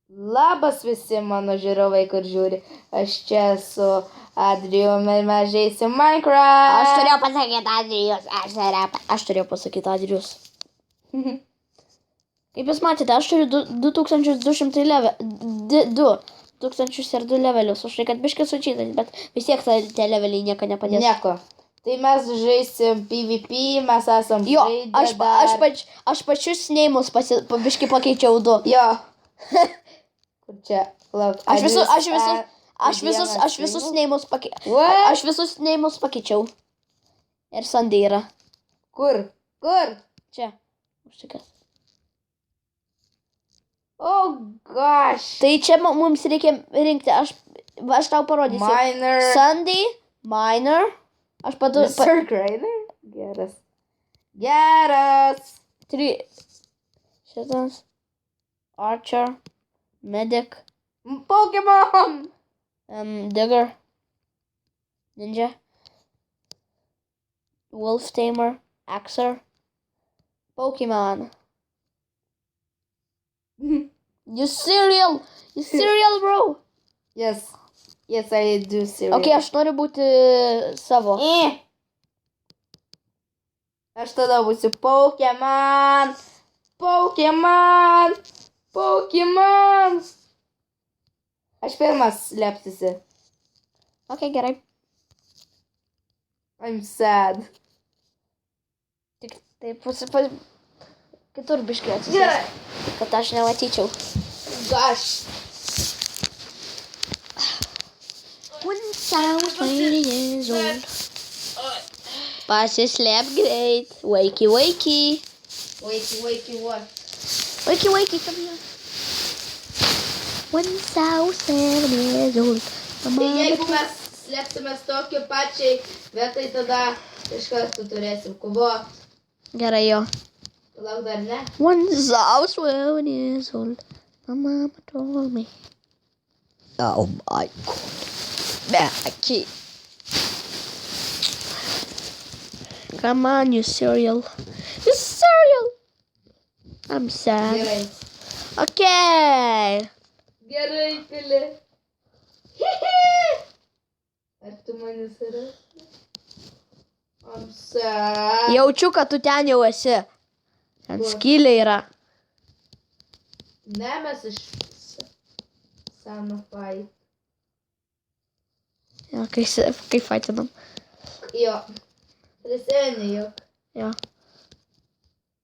Labas visi mano žiūrovai, kur žiūri. Aš čia su Adrijumi ir mes žaisim Minecraft. Aš turėjau pasakyti Adrijus. Kaip jūs matėte, aš turiu 2200 levelius. Aš reikia biškai sučytati, bet vis tiek tie leveliai nieko nepadės. Nieko. Tai mes žaisim PvP, mes esam Jo, žaidę aš pačius neimus biškai pakeičiau 2. Jo. Kur čia? Lauk. Aš visus neimus pakeičiau. Aš visus neimus pakeičiau. Ir Sandy yra. Kur? Kur? Čia. Užtikęs. Oh gosh. Tai čia mums reikia rinkti. Aš tau parodysiu. Miner. Sandy, Miner. Aš Mr. Grainer? Geras. Geras. 3. Šitas. Archer. Medic. Pokemon. Digger. Ninja. Wolf Tamer. Axer. Pokemon. You cereal, bro. Yes. Yes, I do cereal. Okay, aš noriu būti savo. Aš tada būsiu Pokemon. Pokemon. Pokemon. Aš pirmas lepsiuosi. Okay, gerai. I'm sad. Tik taip kitur biškai atsisės, kad aš nematyčiau. Gosh. Once I was 20 years old. Pasislėp greit. Wakey, wakey. Wakey, what? Wakey, wakey, come here. Once I was 7 years old. Tai jeigu mes slėpsimės tokiu pačiai vietai, tada iš karto turėsim kovoti. Gerai, jo. Lauk dar ne? Once I was 7 years old. My mama told me. Oh my God. Becky. Come on, you cereal. You cereal. I'm sad. Gerai. Okay. Gerai, Pili. Ar tu manis yra? I'm sad. Jaučiu, kad tu ten jau esi. Ten skylė yra. Ne, mes iš seno fight. Ja, kai fightinam. Jo. Prisimeni jau. Jo.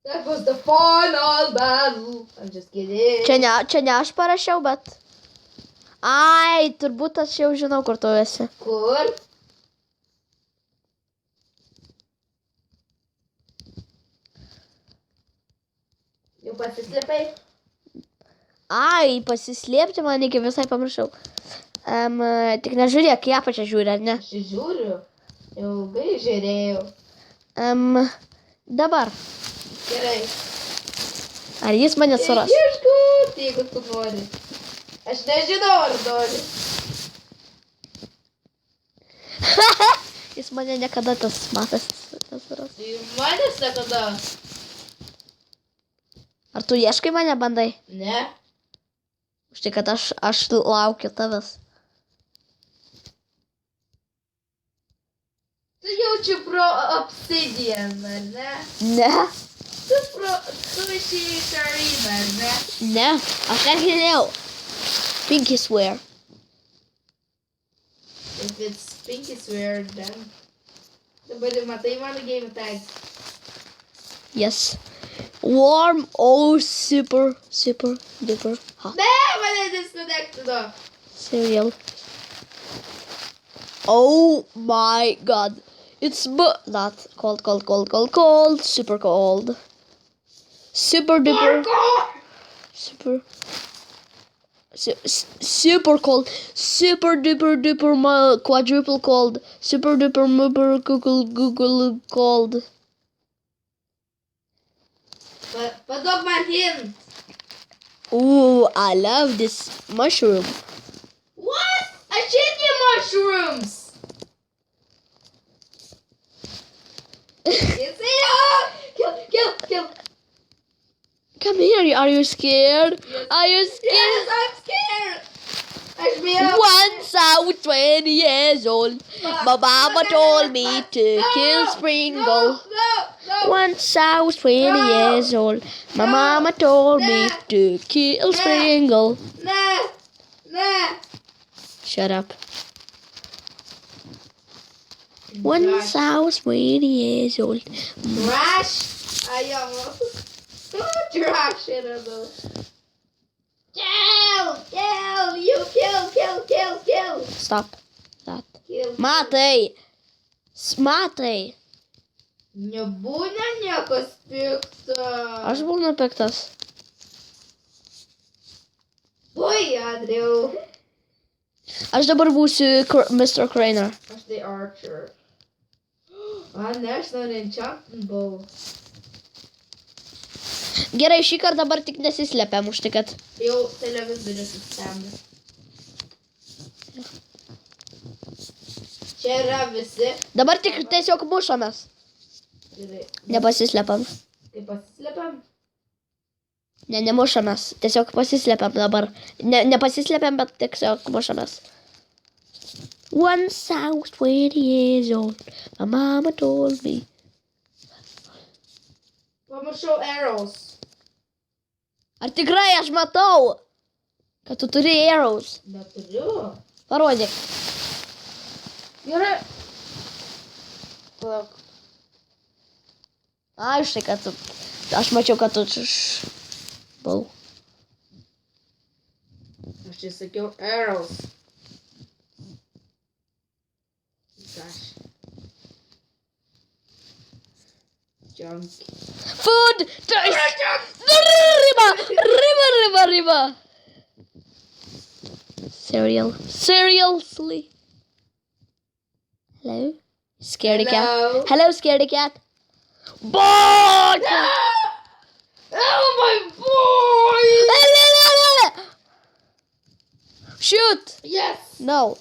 That was the final battle. I'm just kidding. Čia ne aš parašiau, bet... Ai, turbūt aš jau žinau, kur tu esi. Kur? Jau pasislėpai? Ai, pasislėpti man iki visai pamiršau. Tik nežiūrėk, į apačią žiūri, ar ne? Aš žiūriu. Ilgai žiūrėjau. Dabar. Gerai. Ar jis mane suras? Ieškot, jeigu tu nori. Aš nežinau, ar nori. Jis mane niekada tas matas nesuras. Tai manęs nekada. Ar tu ieškai mane, bandai? Ne. Už tai, kad aš laukiu tavęs. Tu jaučiu pro obsidian, ar ne? Ne. Tu išėjai iš areną, ar ne? Ne, aš negirdėjau. Pinky swear. If it's pinky swear, then... Dabar matai mano game tag. Yes. Warm, oh, super duper hot. Ne, mane disconnectino. Cereal. Oh my God. It's not cold. Super cold. Super duper. Super cold. Super duper quadruple cold. Super duper Google cold. Paduok man hint. Ooh, I love this mushroom. What? I hate your mushrooms. You see? Oh! Kill. Come here. Are you scared? Are you scared? Yes, I'm scared. Aš bijau. Once I was 20 years old, my mama told me to kill Springle. No. Once I was 20 years old, my mama told me to kill Springle. Nah. Shut up. Once I was 20 years old. Trash. I am. Trash it though. Kill! You kill! Stop that. Kill. Matai! Matai! Nebūna niekas piktas. Aš būnu piktas. Oi, Adriau. Aš dabar būsiu Mr. Craner. Aš tai Archer. Ne, aš noriu enchantant bow. Gerai, šį kartą dabar tik nesislepiam už tai, kad... Jau televizorius sustabdė. Čia yra visi. Dabar tik tiesiog mušamės. Gerai. Nepasislepiam. Kaip pasislepiam? Ne, nemušamės. Tiesiog pasislepiam dabar. Nepasislepiam, bet tiesiog mušamės. Once I was 20 years old, my mama told me. Pamušau arrows. Ar tikrai aš matau, kad tu turi arrows? Neturiu. Parodyk. Gerai. Plauk. Aiškai, kad tu... Aš mačiau, kad tu... Bau. Aš čia sakiau arrows. Gosh. Junk. Food! Riba! Cereal. Seriously? Hello? Scaredy cat. Hello, scaredy cat. Boy! Oh my boy! Shoot! Yes! No.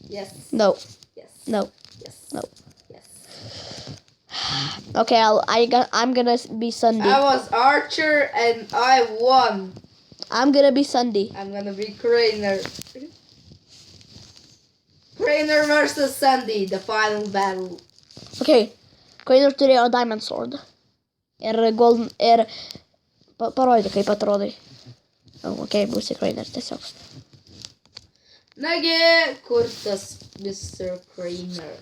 Yes. No. Yes. No. Yes. No. Yes. Okay, I'm gonna be Sunday. I was Archer and I won. I'm gonna be Sunday. I'm gonna be Craner. Craner versus Sandy, the final battle. Okay. Craner turėjo Diamond Sword. Ir Golden... Ir... Parodyk, kaip atrodai. Okay, būsi Craner tiesiog. Nagi, kur tas Mr. Craner?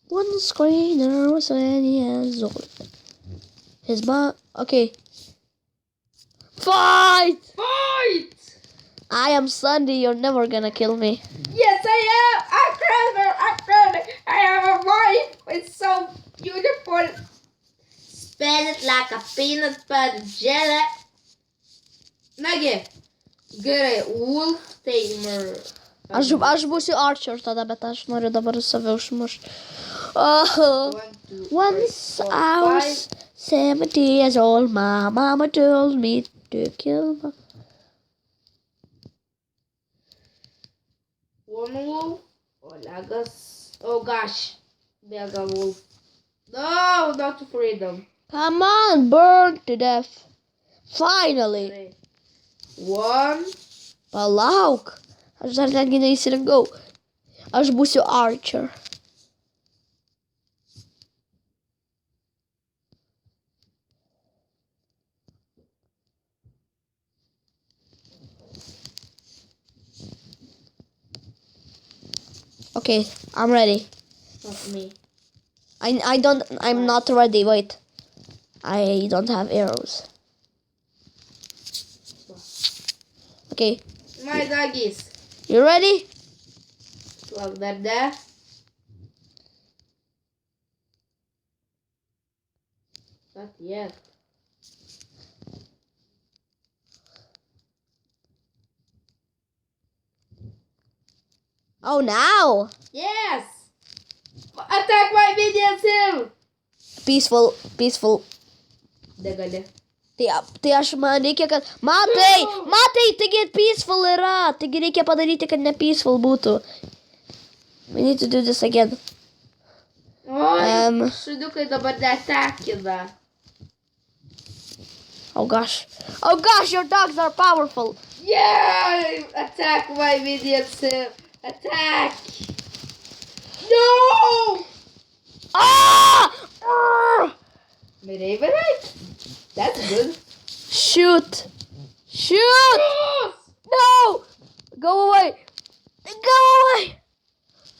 Once Craner was 20 years old. His mom... Okay. Fight! Fight! I am Sunday, you're never gonna kill me. Yes, I am! I'm Craner! I have a wife! It's so beautiful! Spread it like a peanut butter jelly. Nagi, gerai, Wolf Tamer. Aš būsiu Archer tada, bet aš noriu dabar save užmušti. Oh. Once I was 70 years old, my mama told me to kill my... One wolf. Olegas. Oh gosh. Mega wolf. No, not to freedom. Come on, burn to death. Finally. One. Palauk. Aš dar netgi neįsirinkau. Aš būsiu Archer. Okay, I'm ready. Not me. I'm not ready, wait. I don't have arrows. Okay, My doggies. you ready? Look that there. Not yet. Oh, now! Yes! Attack my minions him! Peaceful. Degali. Tai aš man reikia, kad... Matai, taigi peaceful yra. Taigi reikia padaryti, kad ne peaceful būtų. We need to do this again. Oi, šuniukai dabar netekina. Oh gosh. Oh gosh, your dogs are powerful. Yeah! Attack my minions! Attack! No! Ah! Arr! Medieval right? That's good. Shoot! Shoot! Yes! No! Go away! Go away!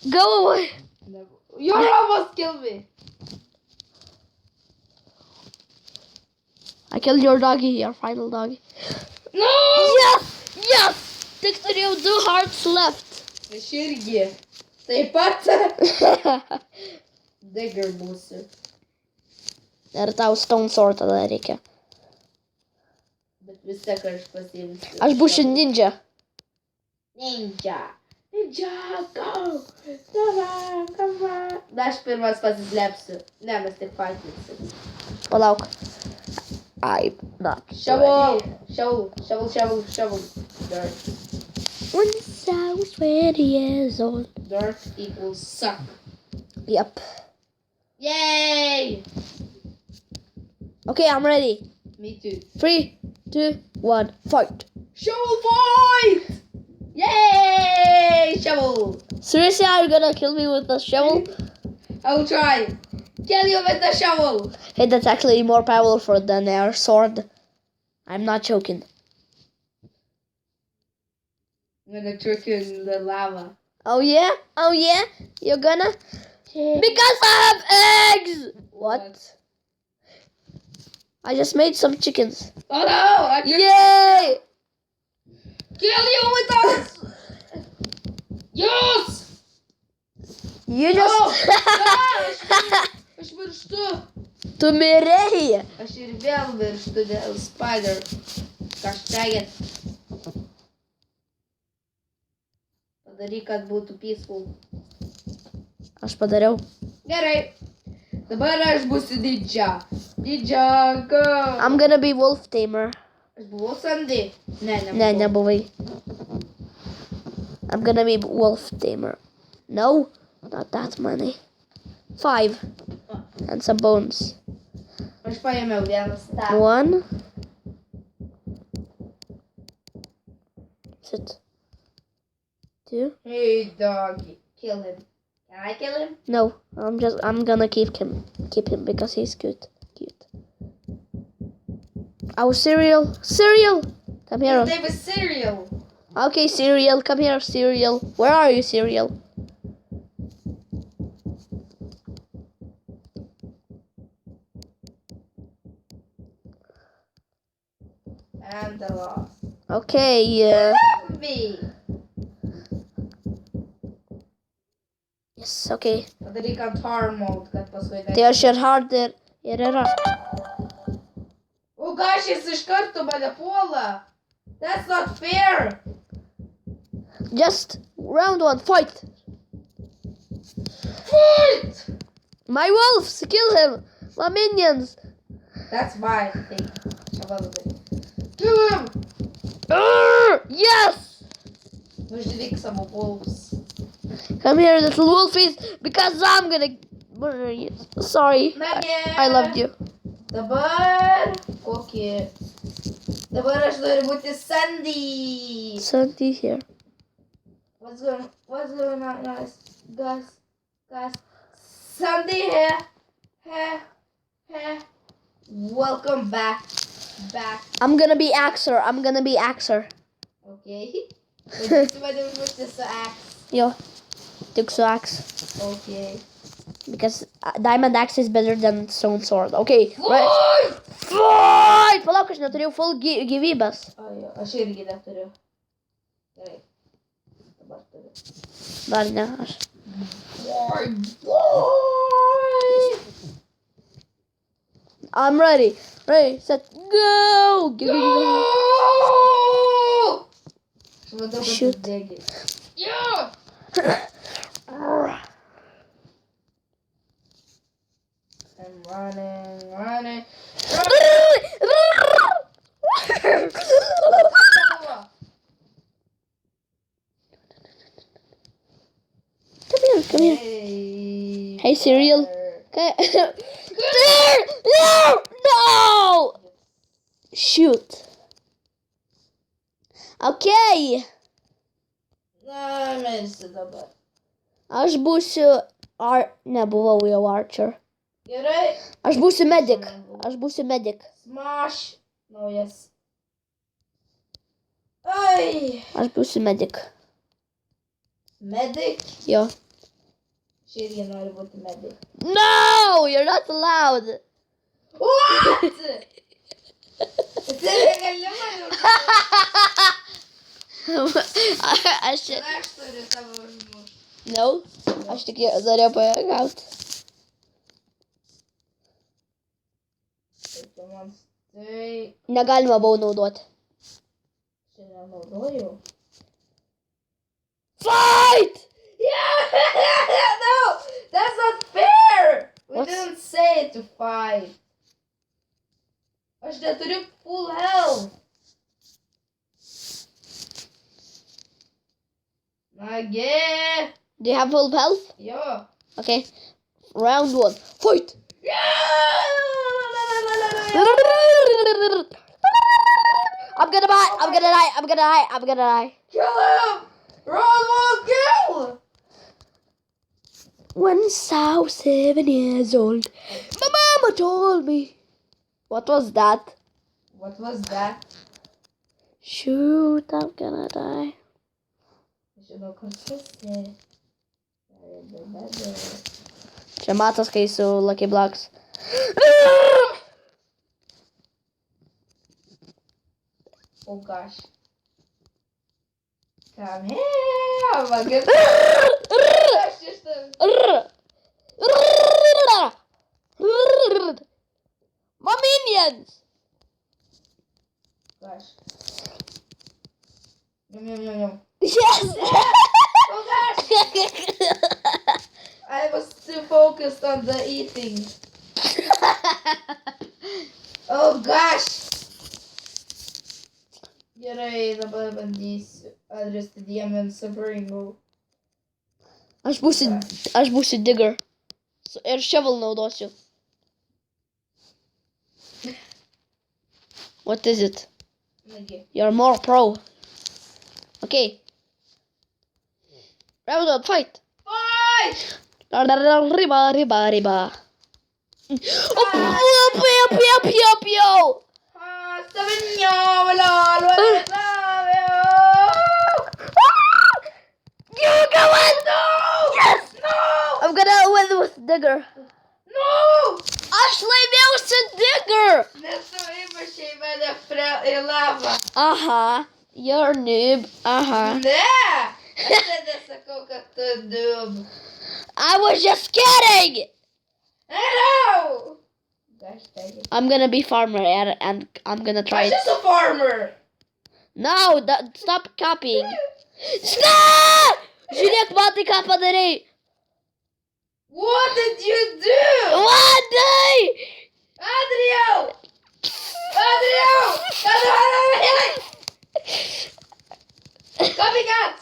Go away! No. You almost killed me. I killed your doggy, your final doggy. No! Yes! Yes! Tik turėjau 2 hearts left. Aš irgi. Taip pat. Digger būsiu. Ir tau stone sword tada reikia. Bet vis tiek aš pasiimsiu. Aš būsiu ninja. Ninja. Ninja, go. Come on. Na, aš pirmas pasislėpsiu. Ne, mes tik fightinsim. Palauk. I'm not Shovel. ready. Shovel. Dirt. Once I was 20 years old. Dirt equals suck. Yep. Yay! Okay, I'm ready. Me too. 3, 2, 1, fight. Shovel fight! Yay! Shovel. Seriously, are you gonna kill me with a shovel? I'll try. Kill you with the shovel. Hey, that's actually more powerful than our sword. I'm not joking. I'm gonna trick you in the lava. Oh yeah? Oh yeah? You're gonna? Because I have eggs! What? I just made some chickens. Oh no! I can Yay! kill you with us! Yes! You just... Aš mirštu. Tu mirei! Aš ir vėl mirštu dėl spider. Kažkaip. Padaryk, kad būtų peaceful. Aš padariau. Gerai. Dabar aš būsiu didžia. Didžia, go. I'm gonna be wolf tamer. Aš buvau Sandy. Ne, Ne, nebuvai. I'm gonna be wolf tamer. No, not that many. 5. And some bones. Aš paėmiau vieną stabą. 1. Sit. 2. Hey, doggy. Kill him. Can I kill him? No, I'm gonna keep him because he's good. Cute. Oh, cereal. Come here. His name is Cereal. Okay, cereal, come here, cereal. Where are you, cereal? And the lost. Okay, Me. yes, okay. Padaryk ant hard mode, kad paskui Tai aš ir hard ir yra. O gosh, jis iš karto mane puola. That's not fair. Just round 1, fight. Fight! My wolves, kill him. My minions. That's my thing. Kill him! Yes. Nužudyk savo wolves. Come here, little wolfies, because I'm gonna murder you. Sorry, Nagi! I loved you. Dabar kokį? Dabar aš noriu būti Sandy. Sandy here. What's going on, guys? Guys. Sandy here. Here. Welcome back. I'm gonna be Axer. Okay. Vadinasi, mane užmušti su axe. Yo, took so axe. Okay. Because diamond axe is better than stone sword. Okay, right. Oi! Fight! Palauk, aš neturėjau full gyvybės. Jo, aš irgi neturiu. Gerai. Dabar turiu. Dar ne, aš. I'm ready. Ready, set, go! Go! Aš matau, kad Shoot. jis degi. Jo! I'm running. Come here. Hey, cereal. Okay. No! Shoot. Okei. Na, mirsi dabar. Aš būsiu... Nebuvau jau Archer. Gerai. Aš būsiu medic. Aš būsiu medic. Smash. Naujas. Ai. Aš būsiu medic. Medic. Jo. Aš irgi noriu būti medic. No, you're not allowed. What? Tai negali mane užmušti. Aš... Aš turiu tavo užmušti. No. Aš tik norėjau pagauti. Tai Negalima buvo naudoti. šiandien naudoju. Fight! Yeah! No! That's not fair! We What's- didn't say to fight. Aš neturiu full health. Nagi. Do you have full health? Jo. Okay. Round 1. Fight! I'm gonna die. I'm gonna die. I'm gonna die. I'm gonna die. Kill him! Round 1 kill! Once I was 7 years old, my mama told me. What was that? What was that? Shoot, I'm gonna die. Žinau, kur tu esi. Čia matas, kai su Lucky Blocks. Oh gosh. Come here! My goodness. That's just a... My minions! Gosh. Yum, yum, yum, yum. Yes! Oh gosh! I was too focused on the eating. Oh gosh! Gerai, dabar bandysiu atrasti Diamond Supreme. Aš būsiu digger. Ir shovel naudosiu. What is it? Nagi. You're more pro. Okay. Round 1, fight! Fight! Riba, riba, riba. Yo! Savinyo, wala, wala, You go in! No! Yes! No! I'm gonna win with digger. No! Aš laimėjausi digger! Nes tu įmušei mane į lavą. Aha, you're noob. Aha. Ne! Aš nesakau, kad tu noob. I was just kidding! Hello! Gosh, dang it. I'm gonna be farmer and I'm gonna try I'm it. just a farmer. No, stop copying. Stop! Žiūrėk, matai, ką padarai. What did you do? Matai! Adriel! Adriel! Copycat!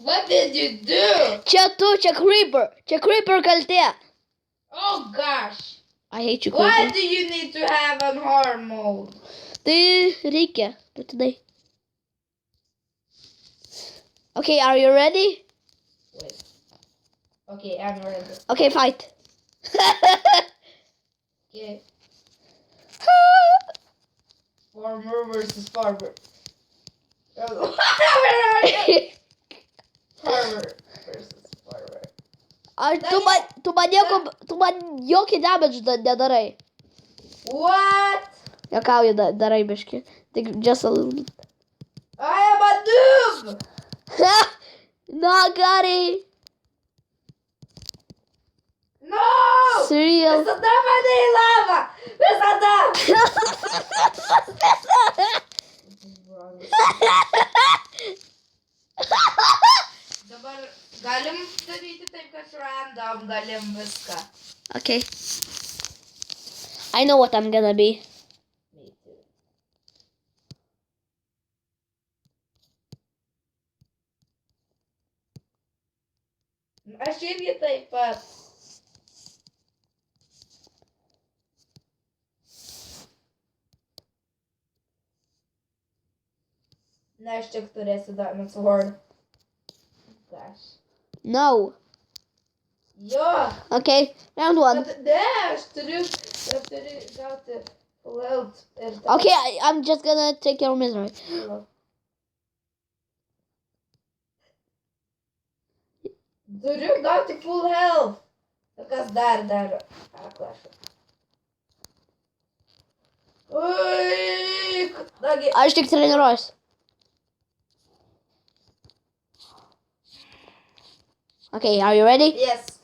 What did you do? Čia tu, čia creeper. Čia creeper kaltė. Oh gosh. I hate you, Why creeper. do you need to have an hard mode? Tai reikia, būtinai. Okay, are you ready? Wait. Okay, I'm ready. Okay, fight. Okay. Farmer versus farmer. Where are you? Farmer versus farmer. Tu man jokį damage nedarai. What? Jokauju darai biški. Tik just a little bit. I am a noob! Na, Gary. No! Cereal. Visada mane į lavą! Visada! Dabar galim daryti taip, kad random galim viską. Okay. I know what I'm gonna be. Me too. Aš irgi taip pat. Нащо turėsiu Diamond Sword? Gosh. No. Jo! Okay, round one. Bet ne, aš turiu gauti full health. Ir tada- Okay, I'm just gonna take your misery. Jo. Turiu gauti full health. O kas dar daro? Aklaša. Ui, nagi. Aš tik treniruojuosi. Okay, are you ready? Yes.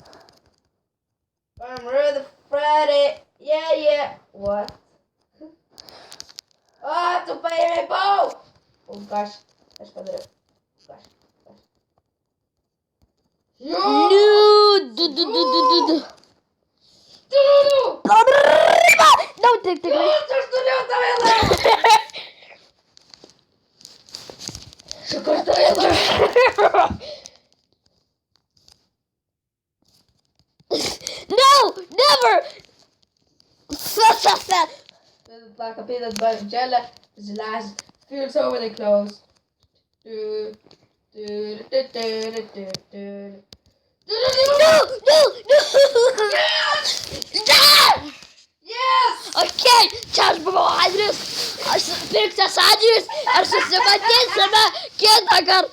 I'm ready, Freddy. Yeah. What? Oh, tu paėmei bow. Oh gosh. Aš padariau. Gosh. Jo! No. No, tik. Jo, aš turėjau tave laimę. Šiek aš tave laimę. No, never. Like a peanut butter jelly. This last feels so really close. No. Yes! Okay, čia aš buvau Adrius. Aš piktas Adrius. Ar susimatysime kitą kartą?